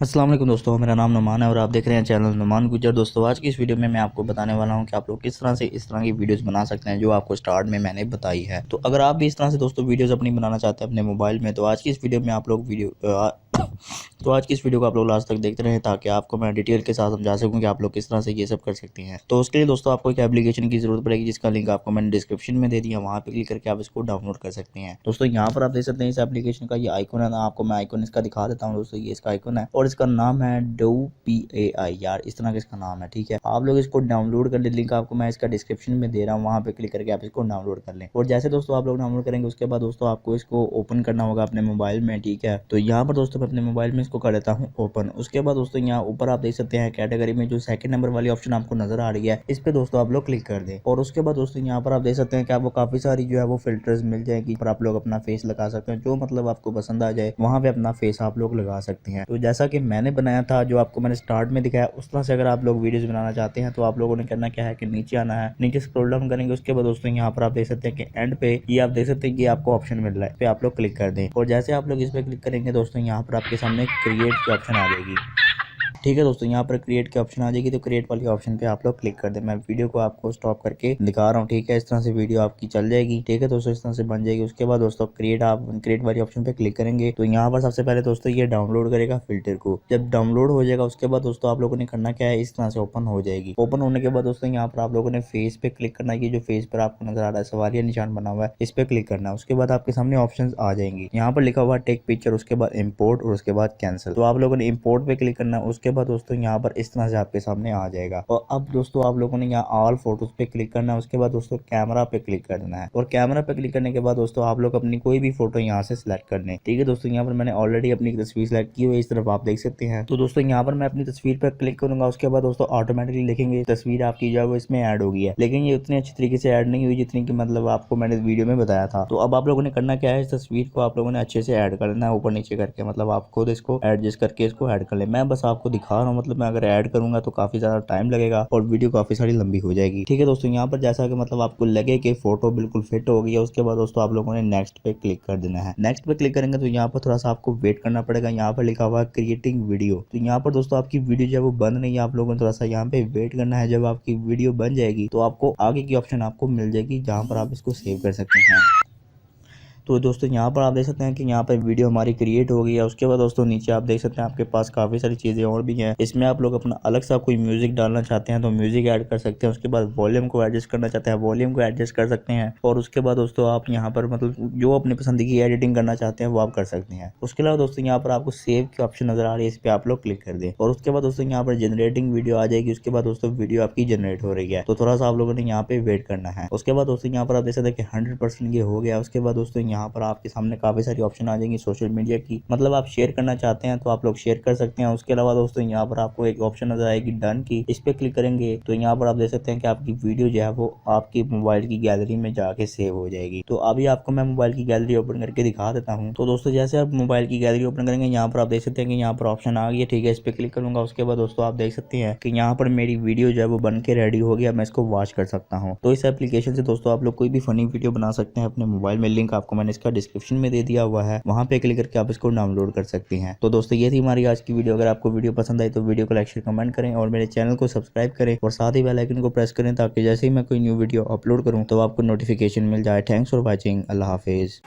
अस्सलाम वालेकुम दोस्तों, मेरा नाम नुमान है और आप देख रहे हैं चैनल नुमान गुजर। दोस्तों आज की इस वीडियो में मैं आपको बताने वाला हूं कि आप लोग किस तरह से इस तरह की वीडियोस बना सकते हैं जो आपको स्टार्ट में मैंने बताई है। तो अगर आप भी इस तरह से दोस्तों वीडियोस अपनी बनाना चाहते हैं अपने मोबाइल में, तो आज की इस वीडियो में आप लोग तो आज की इस वीडियो को आप लोग लास्ट तक देखते रहें ताकि आपको मैं डिटेल के साथ समझा सकूं कि आप लोग किस तरह से ये सब कर सकते हैं। तो उसके लिए दोस्तों आपको एक एप्लीकेशन की जरूरत पड़ेगी जिसका लिंक आपको मैंने डिस्क्रिप्शन में दे दिया, वहाँ पे क्लिक करके आप इसको डाउनलोड कर सकते हैं। दोस्तों यहाँ पर आप देख सकते हैं इस एप्लीकेशन का ये आइकन है ना, आपको मैं आइकन इसका दिखा देता हूँ। दोस्तों ये इसका आइकन है और इसका नाम है DOPAI, यार इस तरह का इसका नाम है। ठीक है, आप लोग इसको डाउनलोड कर ले, लिंक आपको मैं इसका डिस्क्रिप्शन में दे रहा हूँ, वहाँ पे क्लिक करके आप इसको डाउनलोड कर लें। और जैसे दोस्तों आप लोग डाउनलोड करेंगे उसके बाद दोस्तों आपको इसको ओपन करना होगा अपने मोबाइल में। ठीक है, तो यहाँ पर दोस्तों मैं अपने मोबाइल में इसको कर लेता हूँ ओपन। उसके बाद दोस्तों यहाँ ऊपर आप देख सकते हैं कैटेगरी में जो सेकंड नंबर वाली ऑप्शन आपको नजर आ रही है, इस पे दोस्तों आप लोग क्लिक कर दें। और उसके बाद दोस्तों यहाँ पर आप देख सकते हैं कि आपको काफी सारी जो है वो फिल्टर्स मिल जाएगी, पर आप लोग अपना फेस लगा सकते हैं, जो मतलब आपको पसंद आ जाए वहाँ पे अपना फेस आप लोग लगा सकते हैं। तो जैसा कि मैंने बनाया था, जो आपको मैंने स्टार्ट में दिखाया, उस तरह से अगर आप लोग वीडियोस बनाना चाहते हैं तो आप लोगों ने करना क्या है कि नीचे आना है, नीचे स्क्रॉल डाउन करेंगे। उसके बाद दोस्तों यहाँ पर आप देख सकते हैं कि एंड पे ये आप देख सकते हैं कि आपको ऑप्शन मिल रहा है, पे आप लोग क्लिक कर दें। और जैसे आप लोग इस पे क्लिक करेंगे दोस्तों यहाँ पर आपके सामने क्रिएट की ऑप्शन आ जाएगी। ठीक है दोस्तों, यहाँ पर क्रिएट की ऑप्शन आ जाएगी, तो क्रिएट वाली ऑप्शन पे आप लोग क्लिक कर दें। मैं वीडियो को आपको स्टॉप करके दिखा रहा हूँ। ठीक है, इस तरह से वीडियो आपकी चल जाएगी। ठीक है दोस्तों, इस तरह से बन जाएगी। उसके बाद दोस्तों आप क्रिएट वाली ऑप्शन पे क्लिक करेंगे तो यहाँ पर सबसे पहले दोस्तों ये डाउनलोड करेगा फिल्टर को। जब डाउनलोड हो जाएगा उसके बाद दोस्तों आप लोगों ने करना क्या है, इस तरह से ओपन हो जाएगी। ओपन होने के बाद दोस्तों यहाँ पर आप लोगों ने फेस पे क्लिक करना है, जो फेस पर आपको नजर आ रहा है सवालिया निशान बना हुआ है, इस पे क्लिक करना है। उसके बाद आपके सामने ऑप्शन आ जाएंगी, यहाँ पर लिखा हुआ टेक पिक्चर, उसके बाद इम्पोर्ट और उसके बाद कैंसिल। तो आप लोगों ने इम्पोर्ट पे क्लिक करना है। उसके बाद दोस्तों यहाँ पर इस तरह से आपके सामने आ जाएगा। और अब दोस्तों आप लोगों ने यहाँ ऑल फोटोज पे क्लिक करना है। उसके बाद दोस्तों कैमरा पे क्लिक करना है और कैमरा पे क्लिक करने के बाद दोस्तों आप लोग अपनी कोई भी फोटो यहाँ से सिलेक्ट कर लें। ठीक है दोस्तों, यहाँ पर मैंने ऑलरेडी अपनी तस्वीर सिलेक्ट की हुई है, इस तरफ आप देख सकते हैं। तो दोस्तों यहाँ पर मैं अपनी तस्वीर पर क्लिक करूंगा। उसके बाद दोस्तों ऑटोमेटिकली लिखेंगे तस्वीर आपकी जो है वो इसमें ऐड हो गई है, लेकिन ये उतनी अच्छी तरीके से ऐड नहीं हुई जितनी की मतलब आपको मैंने वीडियो में बताया था। तो अब आप लोगों ने करना क्या है, इस तस्वीर को आप लोगों ने अच्छे से ऐड करना है, ऊपर नीचे करके, मतलब आप खुद इसको एडजस्ट करके इसको ऐड कर ले। मैं बस आपको दिखा रहा हूँ, मतलब मैं अगर ऐड करूंगा तो काफी ज्यादा टाइम लगेगा और वीडियो काफी सारी लंबी हो जाएगी। ठीक है दोस्तों, यहाँ पर जैसा कि मतलब आपको लगे कि फोटो बिल्कुल फिट हो गई है, उसके बाद दोस्तों आप लोगों ने नेक्स्ट पे क्लिक कर देना है। नेक्स्ट पे क्लिक करेंगे तो यहाँ पर थोड़ा सा आपको वेट करना पड़ेगा। यहाँ पर लिखा हुआ है क्रिएटिंग वीडियो, तो यहाँ पर दोस्तों आपकी वीडियो जो है वो बंद नहीं है, आप लोगों ने थोड़ा सा यहाँ पे वेट करना है। जब आपकी वीडियो बन जाएगी तो आपको आगे की ऑप्शन आपको मिल जाएगी जहाँ पर आप इसको सेव कर सकते हैं। तो दोस्तों यहाँ पर आप देख सकते हैं कि यहाँ पर वीडियो हमारी क्रिएट हो गई है। उसके बाद दोस्तों नीचे आप देख सकते हैं आपके पास काफ़ी सारी चीज़ें और भी हैं। इसमें आप लोग अपना अलग सा कोई म्यूजिक डालना चाहते हैं तो म्यूजिक ऐड कर सकते हैं। उसके बाद वॉल्यूम को एडजस्ट करना चाहते हैं, वॉल्यूम को एडजस्ट कर सकते हैं। और उसके बाद दोस्तों आप यहाँ पर मतलब जो अपनी पसंद की एडिटिंग करना चाहते हैं वो आप कर सकते हैं। उसके अलावा दोस्तों यहाँ पर आपको सेव की ऑप्शन नजर आ रही है, इस पर आप लोग क्लिक कर दें। और उसके बाद दोस्तों यहाँ पर जनरेटिंग वीडियो आ जाएगी। उसके बाद दोस्तों वीडियो आपकी जनरेट हो रही है, तो थोड़ा सा आप लोगों ने यहाँ पे वेट करना है। उसके बाद दोस्तों यहाँ पर आप देख सकते हैं कि 100% ये हो गया। उसके बाद दोस्तों यहाँ पर आपके सामने काफी सारी ऑप्शन आ जाएंगी सोशल मीडिया की, मतलब आप शेयर करना चाहते हैं तो आप लोग शेयर कर सकते हैं। उसके अलावा दोस्तों यहाँ पर आपको एक ऑप्शन नजर आएगी डन की, इस पे क्लिक करेंगे तो यहाँ पर आप देख सकते हैं कि आपकी वीडियो जो है वो आपकी मोबाइल की गैलरी में जाके सेव हो जाएगी। तो अभी आपको मैं मोबाइल की गैलरी ओपन करके दिखा देता हूँ। तो दोस्तों जैसे आप मोबाइल की गैलरी ओपन करेंगे यहाँ पर आप देख सकते हैं कि यहाँ पर ऑप्शन आ गई है। ठीक है, इस पे क्लिक करूंगा। उसके बाद दोस्तों आप देख सकते हैं कि यहाँ पर मेरी वीडियो जो है वो बन के रेडी हो गया, मैं इसको वॉच कर सकता हूँ। तो इस एप्लीकेशन से दोस्तों आप लोग कोई भी फनी वीडियो बना सकते हैं अपने मोबाइल में, लिंक आपको मैंने इसका डिस्क्रिप्शन में दे दिया हुआ है, वहाँ पे क्लिक करके आप इसको डाउनलोड कर सकते हैं। तो दोस्तों ये थी हमारी आज की वीडियो। अगर आपको वीडियो पसंद आई तो वीडियो को लाइक शेयर कमेंट करें और मेरे चैनल को सब्सक्राइब करें और साथ ही बेल आइकन को प्रेस करें ताकि जैसे ही मैं कोई न्यू वीडियो अपलोड करूं तो आपको नोटिफिकेशन मिल जाए। Thanks for watching. अल्लाह हाफिज़।